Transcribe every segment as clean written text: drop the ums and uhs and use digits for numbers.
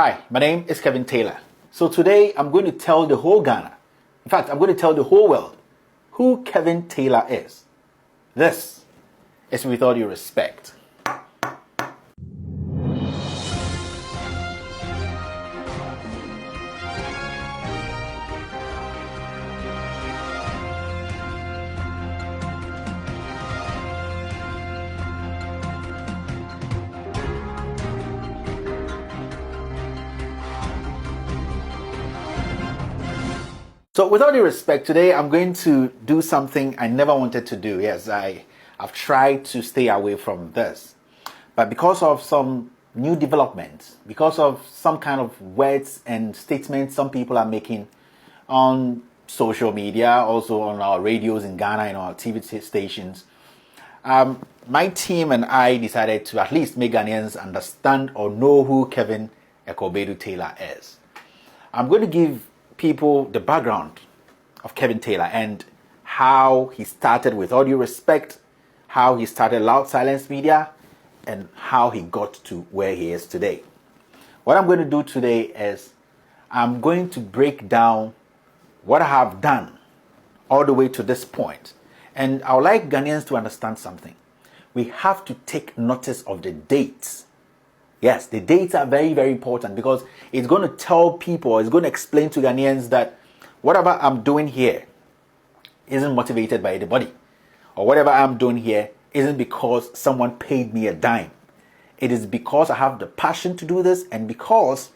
Hi, my name is Kevin Taylor. So today I'm going to tell the whole Ghana, in fact, I'm going to tell the whole world who Kevin Taylor is. This is With All Due Respect. So with all due respect, today I'm going to do something I never wanted to do. Yes, I've tried to stay away from this. But because of some new developments, because of some kind of words and statements some people are making on social media, also on our radios in Ghana and our TV stations, my team and I decided to at least make Ghanaians understand or know who Kevin Ekobedu Taylor is. I'm going to give people the background of Kevin Taylor and how he started With All Due Respect, how he started Loud Silence Media, and how he got to where he is today. What I'm going to do today is I'm going to break down what I have done all the way to this point. And I would like Ghanaians to understand something. We have to take notice of the dates. Yes, the dates are very, very important because it's going to tell people, it's going to explain to Ghanaians that whatever I'm doing here isn't motivated by anybody. Or whatever I'm doing here isn't because someone paid me a dime. It is because I have the passion to do this and because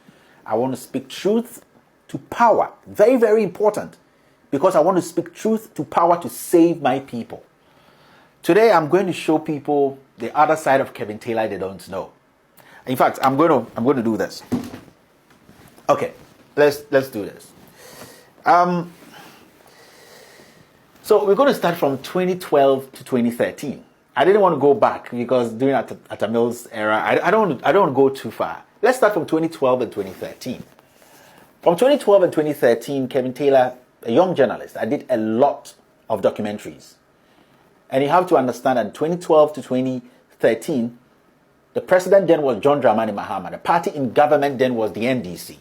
I want to speak truth to power. Very, very important. Because I want to speak truth to power to save my people. Today I'm going to show people the other side of Kevin Taylor they don't know. In fact, I'm going to do this. Okay, let's do this. So we're going to start from 2012 to 2013. I didn't want to go back because during Atta Mills era, I don't want to go too far. Let's start from 2012 and 2013. From 2012 and 2013, Kevin Taylor, a young journalist, I did a lot of documentaries. And you have to understand that 2012 to 2013, the president then was John Dramani Mahama. The party in government then was the NDC.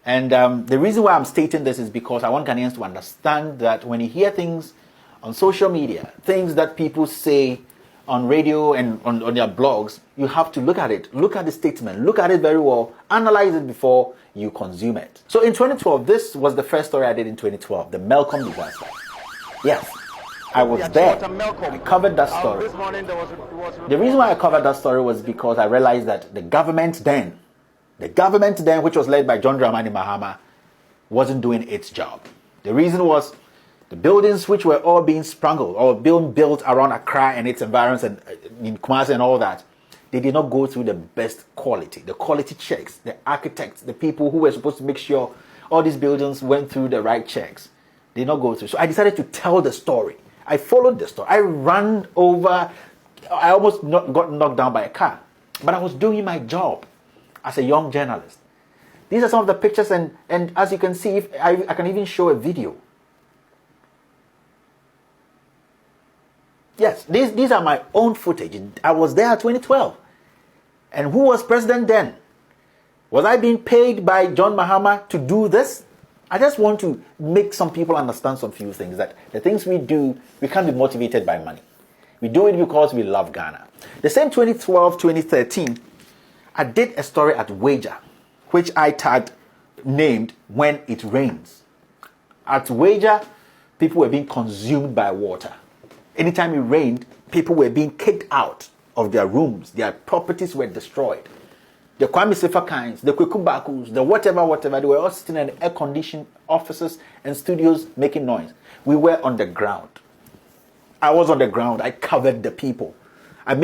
And the reason why I'm stating this is because I want Ghanaians to understand that when you hear things on social media, things that people say on radio and on their blogs, you have to look at it. Look at the statement. Look at it very well. Analyze it before you consume it. So in 2012, this was the first story I did in 2012, the Melcom disaster. Yes. I was there. I covered that story. The reason why I covered that story was because I realized that the government then, which was led by John Dramani Mahama, wasn't doing its job. The reason was the buildings which were all being sprangled or being built around Accra and its environs and in Kumasi and all that, they did not go through the best quality, the quality checks, the architects, the people who were supposed to make sure all these buildings went through the right checks. They did not go through. So I decided to tell the story. I followed the story. I ran over. I almost got knocked down by a car. But I was doing my job as a young journalist. These are some of the pictures, and as you can see, if I can even show a video. Yes, these are my own footage. I was there in 2012. And who was president then? Was I being paid by John Mahama to do this? I just want to make some people understand some few things, that the things we do, we can't be motivated by money. We do it because we love Ghana. The same 2012, 2013, I did a story at Wager, which I named When It Rains. At Wager, people were being consumed by water. Anytime it rained, people were being kicked out of their rooms. Their properties were destroyed. The Kwame Sefa kinds, the Kweku Bakus, the whatever, they were all sitting in air-conditioned offices and studios making noise. We were on the ground. I was on the ground. I covered the people. I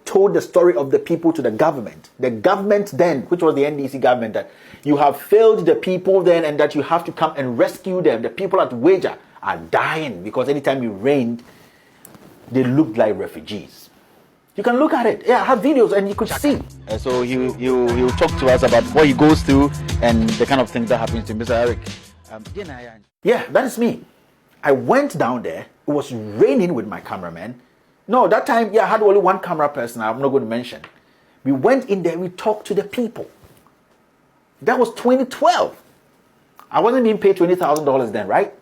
told the story of the people to the government. The government then, which was the NDC government, that you have failed the people then and that you have to come and rescue them. The people at Wager are dying because anytime it rained, they looked like refugees. You can look at it. Yeah, I have videos and you could see. So he'll talk to us about what he goes through and the kind of things that happens to Mr. Eric. Yeah, that is me. I went down there. It was raining with my cameraman. No, that time, I had only one camera person I'm not going to mention. We went in there, we talked to the people. That was 2012. I wasn't being paid $20,000 then, right?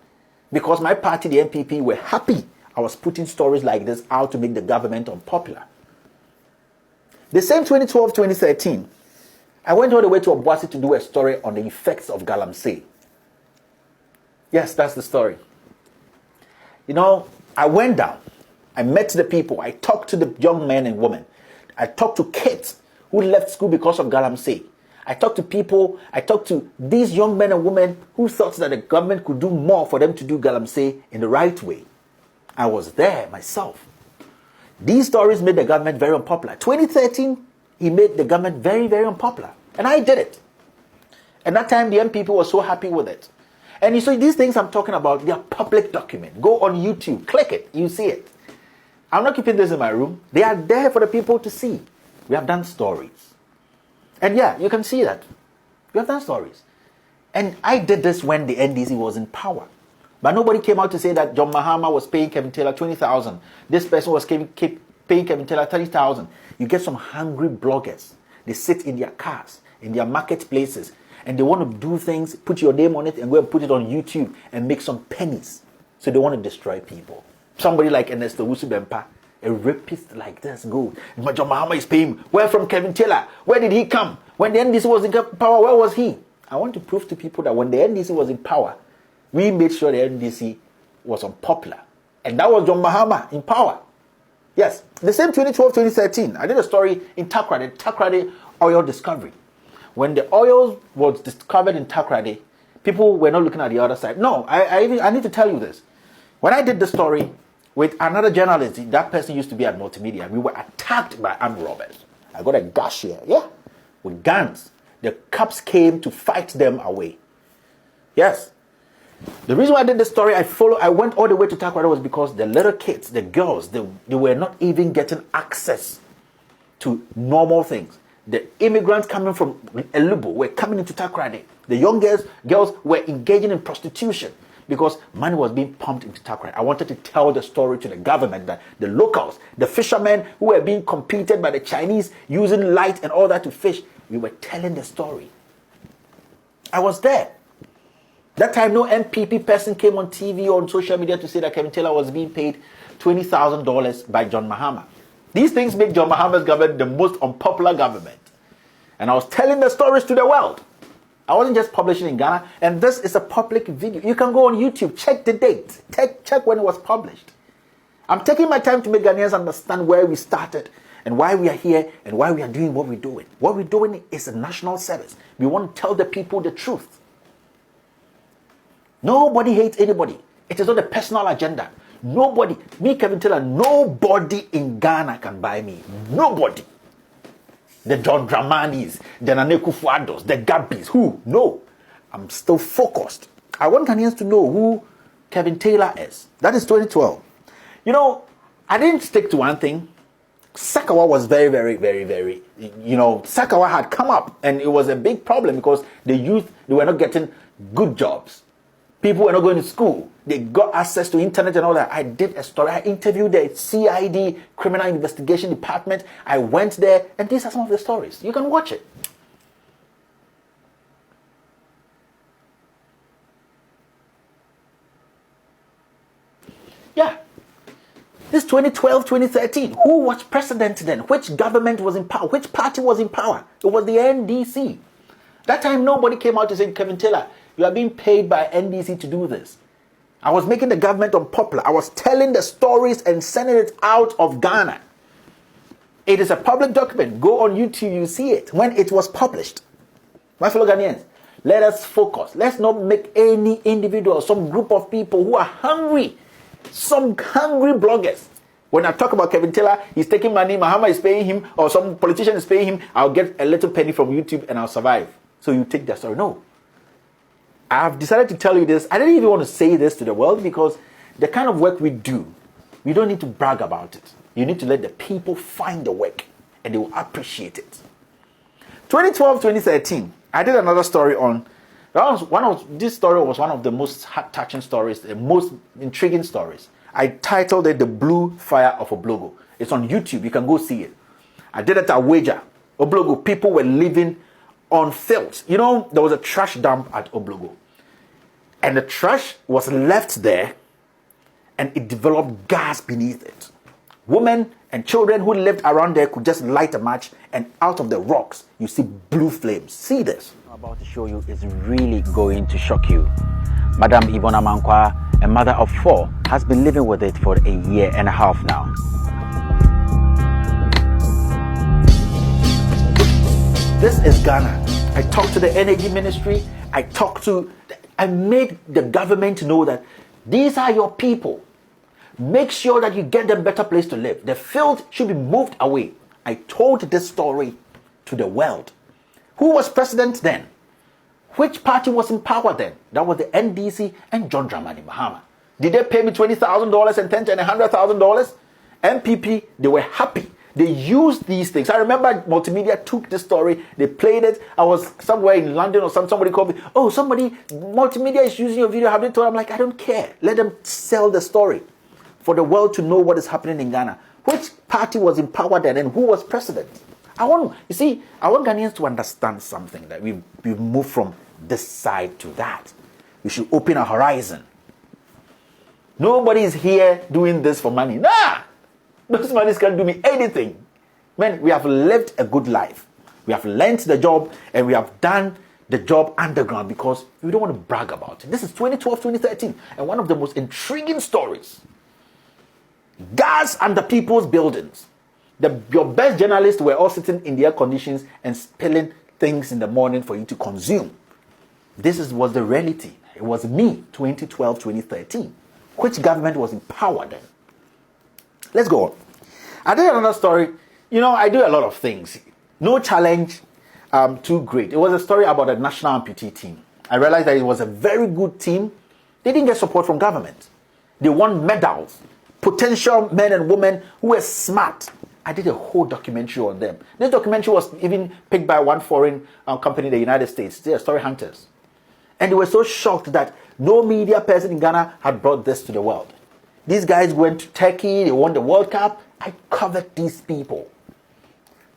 Because my party, the NPP, were happy I was putting stories like this out to make the government unpopular. The same 2012, 2013, I went all the way to Obuasi to do a story on the effects of galamsey. Yes, that's the story. You know, I went down. I met the people. I talked to the young men and women. I talked to kids who left school because of galamsey. I talked to people. I talked to these young men and women who thought that the government could do more for them to do galamsey in the right way. I was there myself. These stories made the government very unpopular. 2013, he made the government very, very unpopular. And I did it. And that time, the MPP was so happy with it. And you see, these things I'm talking about, they are public document. Go on YouTube, click it, you see it. I'm not keeping this in my room. They are there for the people to see. We have done stories. And yeah, you can see that. We have done stories. And I did this when the NDC was in power. But nobody came out to say that John Mahama was paying Kevin Taylor $20,000. This person was paying Kevin Taylor $30,000. You get some hungry bloggers. They sit in their cars, in their marketplaces, and they want to do things, put your name on it, and go and put it on YouTube and make some pennies. So they want to destroy people. Somebody like Ernesto Wusu-Bempah, a rapist like this, go. But John Mahama is paying. Where from Kevin Taylor? Where did he come? When the NDC was in power, where was he? I want to prove to people that when the NDC was in power, we made sure the NDC was unpopular. And that was John Mahama in power. Yes. The same 2012, 2013. I did a story in Takoradi oil discovery. When the oil was discovered in Takoradi, people were not looking at the other side. No, I need to tell you this. When I did the story with another journalist, that person used to be at Multimedia, we were attacked by armed robbers. I got a gash here, yeah, with guns. The cops came to fight them away. Yes. The reason why I did this story, I went all the way to Takoradi was because the little kids, the girls, they were not even getting access to normal things. The immigrants coming from Elubo were coming into Takoradi. The young girls were engaging in prostitution because money was being pumped into Takoradi. I wanted to tell the story to the government that the locals, the fishermen who were being competed by the Chinese using light and all that to fish, we were telling the story. I was there. That time, no MPP person came on TV or on social media to say that Kevin Taylor was being paid $20,000 by John Mahama. These things make John Mahama's government the most unpopular government. And I was telling the stories to the world. I wasn't just publishing in Ghana. And this is a public video. You can go on YouTube, check the date, check when it was published. I'm taking my time to make Ghanaians understand where we started and why we are here and why we are doing what we're doing. What we're doing is a national service. We want to tell the people the truth. Nobody hates anybody. It is not a personal agenda. Nobody, me Kevin Taylor, nobody in Ghana can buy me. Nobody. The John Dramanis, the Nane Kufuados, the Gabbies, who? No. I'm still focused. I want Ghanaians to know who Kevin Taylor is. That is 2012. You know, I didn't stick to one thing. Sakawa was very, Sakawa had come up and it was a big problem because the youth, they were not getting good jobs. People were not going to school. They got access to internet and all that. I did a story. I interviewed the CID, Criminal Investigation Department. I went there, and these are some of the stories. You can watch it. Yeah. This 2012, 2013. Who was president then? Which government was in power? Which party was in power? It was the NDC. That time, nobody came out to say, Kevin Taylor, you are being paid by NDC to do this. I was making the government unpopular. I was telling the stories and sending it out of Ghana. It is a public document. Go on YouTube, you see it when it was published. My fellow Ghanaians, let us focus. Let's not make any individual, some group of people who are hungry, some hungry bloggers. When I talk about Kevin Taylor, he's taking money, Mahama is paying him, or some politician is paying him, I'll get a little penny from YouTube and I'll survive. So you take that story. No. I've decided to tell you this. I didn't even want to say this to the world because the kind of work we do, we don't need to brag about it. You need to let the people find the work and they will appreciate it. 2012, 2013, I did another story on, this story was one of the most heart-touching stories, the most intriguing stories. I titled it The Blue Fire of Oblogo. It's on YouTube. You can go see it. I did it at Wager. Oblogo, people were living on filth. You know, there was a trash dump at Oblogo. And the trash was left there and it developed gas beneath it. Women and children who lived around there could just light a match and out of the rocks, you see blue flames. See this? What I'm about to show you is really going to shock you. Madam Ivona Mankwa, a mother of 4, has been living with it for a year and a half now. This is Ghana. I talked to the energy ministry. I made the government know that these are your people. Make sure that you get them a better place to live. The filth should be moved away. I told this story to the world. Who was president then? Which party was in power then? That was the NDC and John Dramani Mahama. Did they pay me $20,000 and $10,000 and $100,000? MPP, they were happy. They used these things. I remember Multimedia took this story, they played it. I was somewhere in London or somebody called me. Oh, Multimedia is using your video. Have they told? I'm like, I don't care. Let them sell the story for the world to know what is happening in Ghana. Which party was in power then and who was president? I want Ghanaians to understand something, that we've moved from this side to that. We should open a horizon. Nobody is here doing this for money. Nah! Those monies can't do me anything. Man, we have lived a good life. We have learned the job and we have done the job underground because we don't want to brag about it. This is 2012, 2013, and one of the most intriguing stories. Gas under people's buildings. Your best journalists were all sitting in the air conditions and spilling things in the morning for you to consume. Was the reality. It was me, 2012, 2013. Which government was in power then? Let's go on. I did another story. You know, I do a lot of things. No challenge too great. It was a story about a national amputee team. I realized that it was a very good team. They didn't get support from government. They won medals. Potential men and women who were smart. I did a whole documentary on them. This documentary was even picked by one foreign company in the United States. They are story hunters. And they were so shocked that no media person in Ghana had brought this to the world. These guys went to Turkey, they won the World Cup. I covered these people.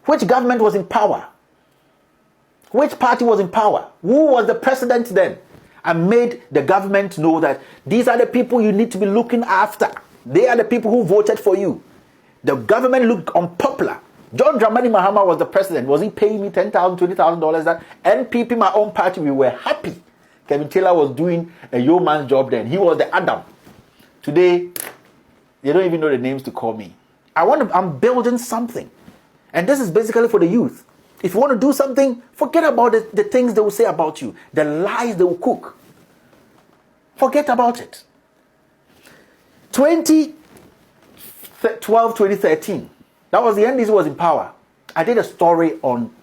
Which government was in power? Which party was in power? Who was the president then? I made the government know that these are the people you need to be looking after. They are the people who voted for you. The government looked unpopular. John Dramani Mahama was the president. Was he paying me $10,000, $20,000? That NPP, my own party, we were happy. Kevin Taylor was doing a yeoman's job then. He was the Adam. Today, they don't even know the names to call me. I'm building something. And this is basically for the youth. If you want to do something, forget about the things they will say about you. The lies they will cook. Forget about it. 2012, 2013. That was the NDC was in power. I did a story on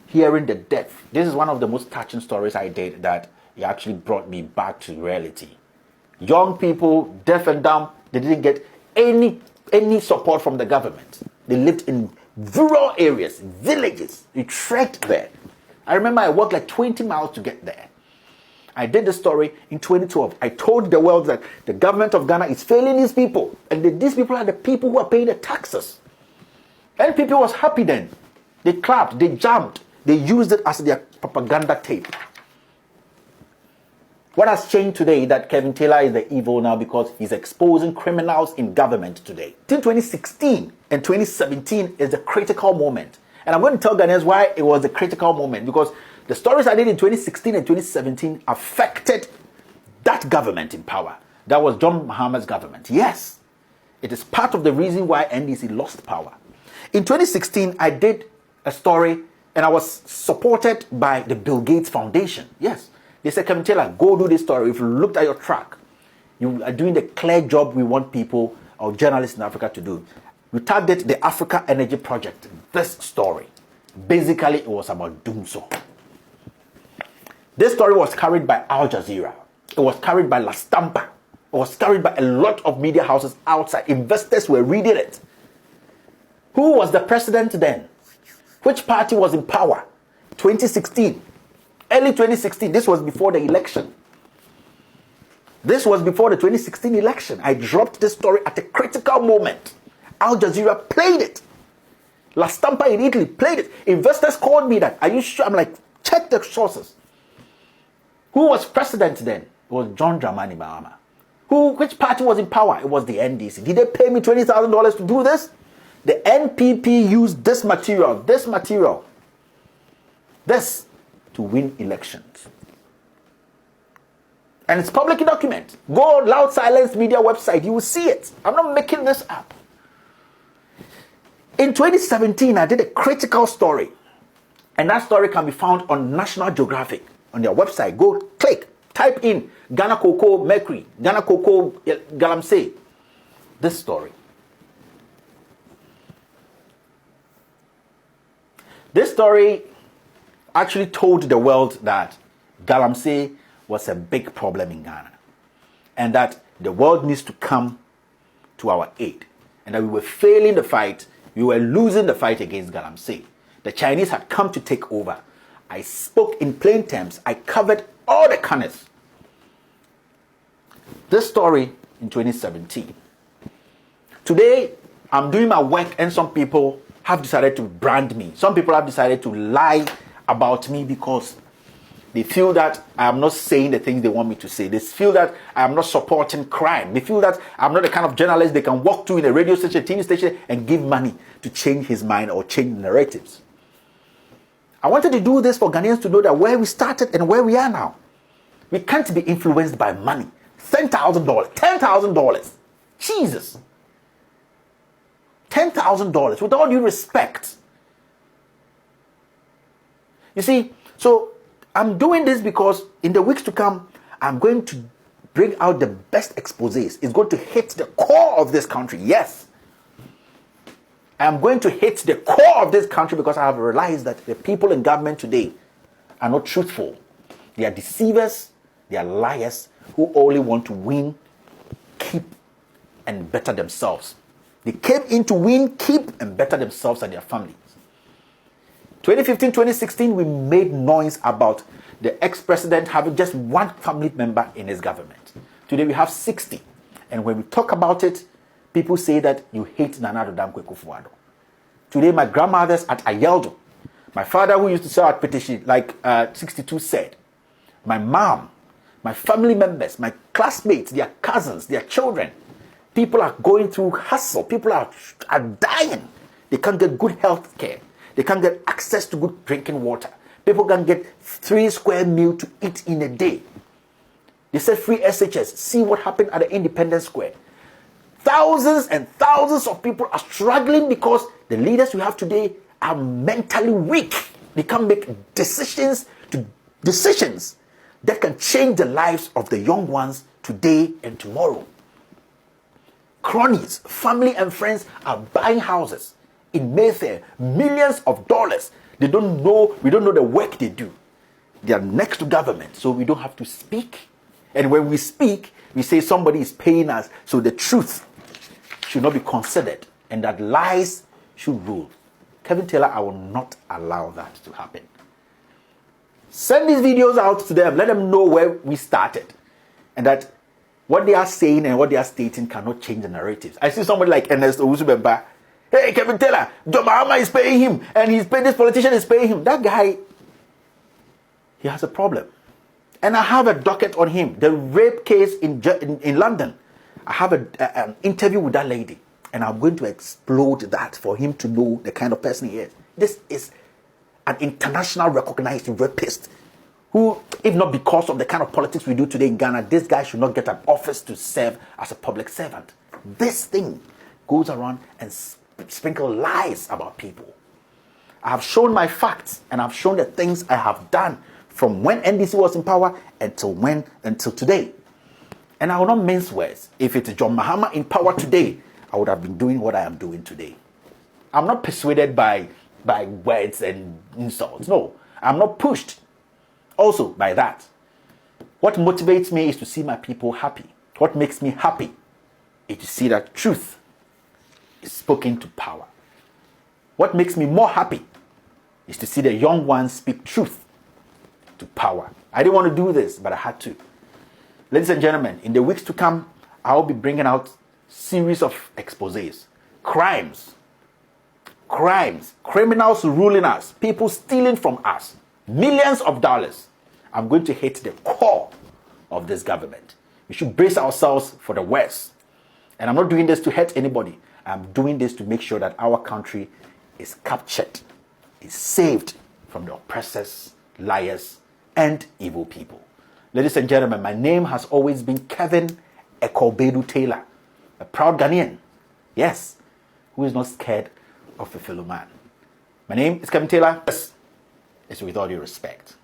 hearing the deaf. This is one of the most touching stories I did that it actually brought me back to reality. Young people, deaf and dumb, they didn't get any support from the government. They lived in rural areas, villages. They trekked there. I remember I walked like 20 miles to get there. I did the story in 2012. I told the world that the government of Ghana is failing these people. And these people are the people who are paying the taxes. And people was happy then. They clapped, they jumped. They used it as their propaganda tape. What has changed today that Kevin Taylor is the evil now because he's exposing criminals in government today. Till 2016 and 2017 is the critical moment. And I'm going to tell Ghanaians why it was the critical moment. Because the stories I did in 2016 and 2017 affected that government in power. That was John Mahama's government. Yes, it is part of the reason why NDC lost power. In 2016, I did a story and I was supported by the Bill Gates Foundation. Yes. They said, Kevin Taylor, go do this story. If you looked at your track, you are doing the clear job we want people or journalists in Africa to do. We tagged it the Africa Energy Project. This story. Basically, it was about Doomso. This story was carried by Al Jazeera. It was carried by La Stampa. It was carried by a lot of media houses outside. Investors were reading it. Who was the president then? Which party was in power? 2016. Early 2016, this was before the election. This was before the 2016 election. I dropped this story at a critical moment. Al Jazeera played it. La Stampa in Italy played it. Investors called me that, are you sure? I'm like, Check the sources. Who was president then? It was John Dramani Mahama. Which party was in power? It was the NDC. Did they pay me $20,000 to do this? The NPP used this material, this to win elections. And it's public document. Go on Loud Silence Media website, you will see it. I'm not making this up. In 2017, I did a critical story. And that story can be found on National Geographic, on their website. Go click, type in Ghana Cocoa Mercury, Ghana Cocoa Galamsey. This story. This story actually told the world that Galamsey was a big problem in Ghana, and that the world needs to come to our aid, and that we were failing the fight, we were losing the fight against Galamsey. The Chinese had come to take over. I spoke in plain terms. I covered all the corners. This story in 2017. Today, I'm doing my work, and some people have decided to brand me. Some people have decided to lie about me because they feel that I am not saying the things they want me to say. They feel that I am not supporting crime. They feel that I'm not the kind of journalist they can walk to in a radio station, TV station, and give money to change his mind or change narratives. I wanted to do this for Ghanaians to know that where we started and where we are now. We can't be influenced by money. $10,000, $10,000. Jesus. $10,000, with all due respect. You see, so I'm doing this because in the weeks to come, I'm going to bring out the best exposés. It's going to hit the core of this country. Yes. I'm going to hit the core of this country because I have realized that the people in government today are not truthful. They are deceivers, they are liars who only want to win, keep, and better themselves. They came in to win, keep, and better themselves and their families. 2015, 2016, we made noise about the ex-president having just one family member in his government. Today we have 60. And when we talk about it, people say that you hate Nana Addo Dankwa Akufo-Addo. Today my grandmother's at Ayeldo. My father, who used to sell at Petition, like 62 said. My mom, my family members, my classmates, their cousins, their children. People are going through hustle. People are dying. They can't get good health care. They can't get access to good drinking water. People can get 3 square meals to eat in a day. They said free SHS. See what happened at the Independence Square. Thousands and thousands of people are struggling because the leaders we have today are mentally weak. They can't make decisions that can change the lives of the young ones today and tomorrow. Cronies, family and friends are buying houses in Mayfair, millions of dollars. We don't know the work they do. They are next to government, so we don't have to speak. And when we speak, we say somebody is paying us, so the truth should not be considered, and that lies should rule. Kevin Taylor, I will not allow that to happen. Send these videos out to them. Let them know where we started, and that what they are saying and what they are stating cannot change the narratives. I see somebody like Ernest Owusu-Bempah. Hey, Kevin Taylor, John Mahama is paying him, and this politician is paying him. That guy, he has a problem. And I have a docket on him. The rape case in London. I have an interview with that lady, and I'm going to explode that for him to know the kind of person he is. This is an international recognized rapist who, if not because of the kind of politics we do today in Ghana, this guy should not get an office to serve as a public servant. This thing goes around and sprinkle lies about people. I have shown my facts, and I've shown the things I have done from when NDC was in power until today. And I will not mince words. If it's John Mahama in power today, I would have been doing what I am doing today. I'm not persuaded by words and insults. No, I'm not pushed also by that. What motivates me is to see my people happy. What makes me happy is to see that truth is spoken to power. What makes me more happy is to see the young ones speak truth to power. I didn't want to do this, but I had to. Ladies and gentlemen, in the weeks to come, I'll be bringing out series of exposés. Crimes, criminals ruling us, people stealing from us. millions of dollars. I'm going to hit the core of this government. We should brace ourselves for the worst. And I'm not doing this to hurt anybody. I'm doing this to make sure that our country is captured, is saved from the oppressors, liars, and evil people. Ladies and gentlemen, my name has always been Kevin Ekobedu Taylor, a proud Ghanaian, yes, who is not scared of a fellow man. My name is Kevin Taylor. Yes, it's with all due respect.